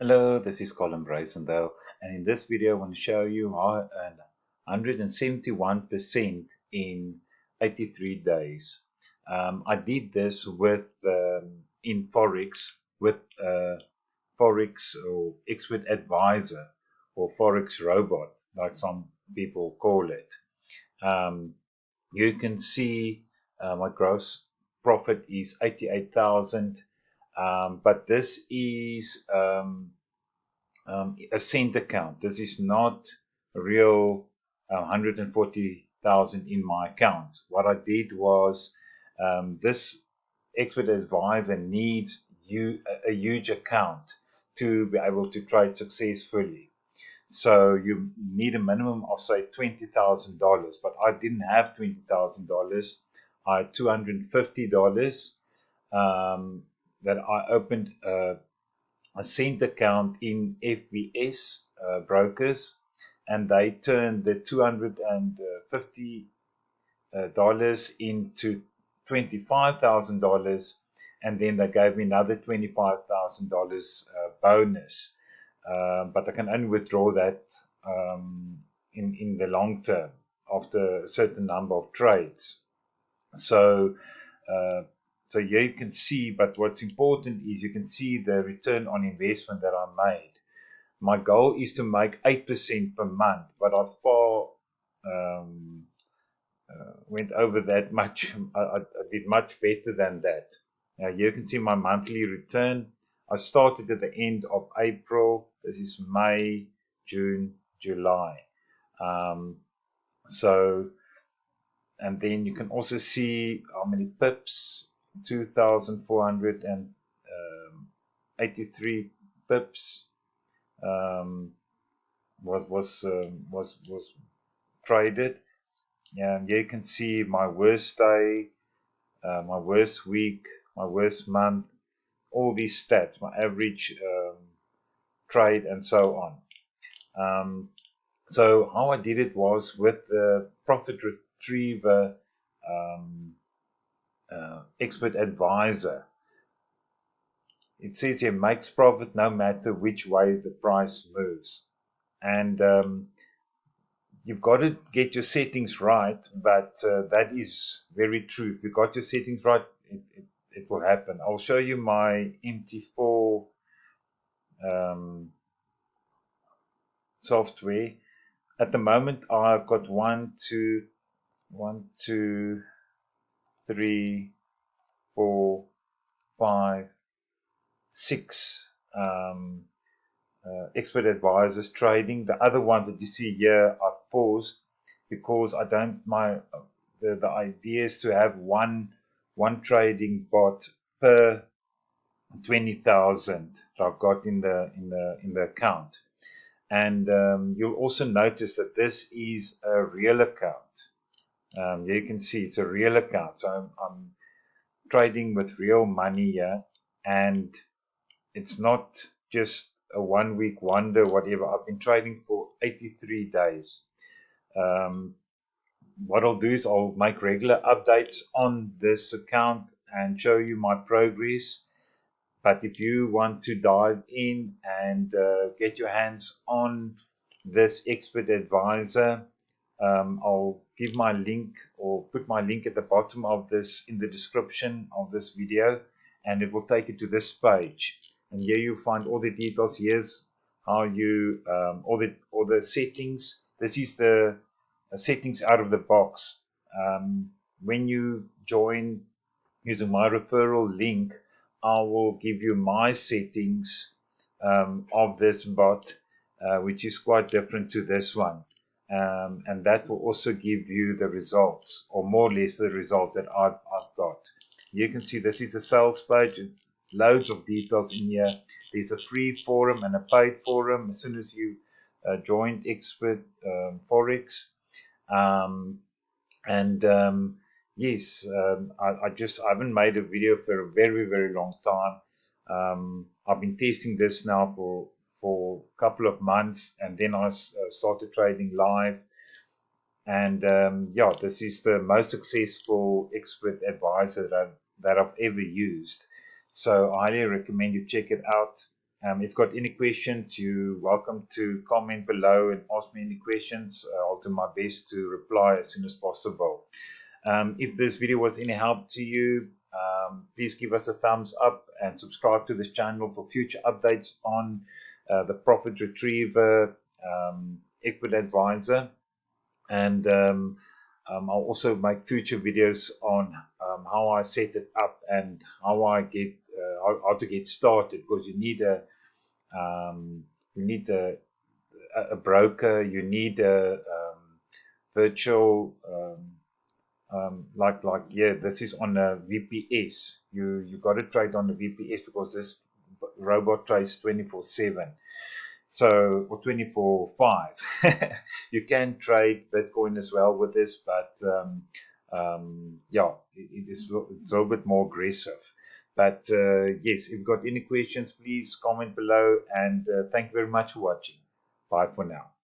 Hello, this is Colin Bracendale, and in this video I want to show you how an 171% in 83 days. I did this with in Forex with Forex or Expert Advisor or Forex Robot, like some people call it. Um, you can see my gross profit is 88,000, but this is a cent account. This is not a real 140,000 in my account. What I did was this expert advisor needs a huge account to be able to trade successfully. So you need a minimum of say $20,000, but I didn't have $20,000. I had $250 that I opened a cent account in FBS brokers, and they turned the $250 into $25,000, and then they gave me another $25,000 bonus. But I can only withdraw that in the long term after a certain number of trades. So uh, so here you can see, but what's important is you can see the return on investment that I made. My goal is to make 8% per month, but I far went over that much. I did much better than that. Now you can see my monthly return. I started at the end of April. This is May, June, July. Um, so, and then you can also see how many pips, 2,483 pips was traded. And you can see my worst day, my worst week, my worst month, all these stats, my average trade, and so on. So how I did it was with the profit retriever expert advisor. It says here makes profit no matter which way the price moves, and you've got to get your settings right. But that is very true. If you got your settings right, it will happen. I'll show you my MT4 um, software. At the moment, I've got one, two, three, 4, 5, 6 expert advisors trading. The other ones that you see here I've paused because I don't the idea is to have one trading bot per 20,000 that I've got in the account. And you'll also notice that this is a real account. You can see it's a real account. So I'm trading with real money here, and it's not just a 1 week wonder, whatever. I've been trading for 83 days. What I'll do is I'll make regular updates on this account and show you my progress. But if you want to dive in and get your hands on this expert advisor, I'll give my link or put my link at the bottom of this in the description of this video, and it will take you to this page. And here you'll find all the details. Here's how you all the settings. This is the settings out of the box. When you join using my referral link, I will give you my settings of this bot, which is quite different to this one. And that will also give you the results, or more or less the results that I've got. You can see this is a sales page, loads of details in here. There's a free forum and a paid forum as soon as you joined Expert Forex. And yes, I haven't made a video for a very long time. I've been testing this now for a couple of months, and then I started trading live. And yeah, this is the most successful expert advisor that I've ever used. So I highly recommend you check it out. If you've got any questions, you're welcome to comment below and ask me any questions. I'll do my best to reply as soon as possible. If this video was any help to you, please give us a thumbs up and subscribe to this channel for future updates on the Profit Retriever Equity Advisor. And I'll also make future videos on how I set it up and how I get how to get started, because you need a broker, you need a virtual yeah, this is on a VPS. You got to trade on the VPS because this robot trades 24/7. So, or 24/5. You can trade Bitcoin as well with this, but yeah, it is a little bit more aggressive. But yes, if you've got any questions, please comment below, and thank you very much for watching. Bye for now.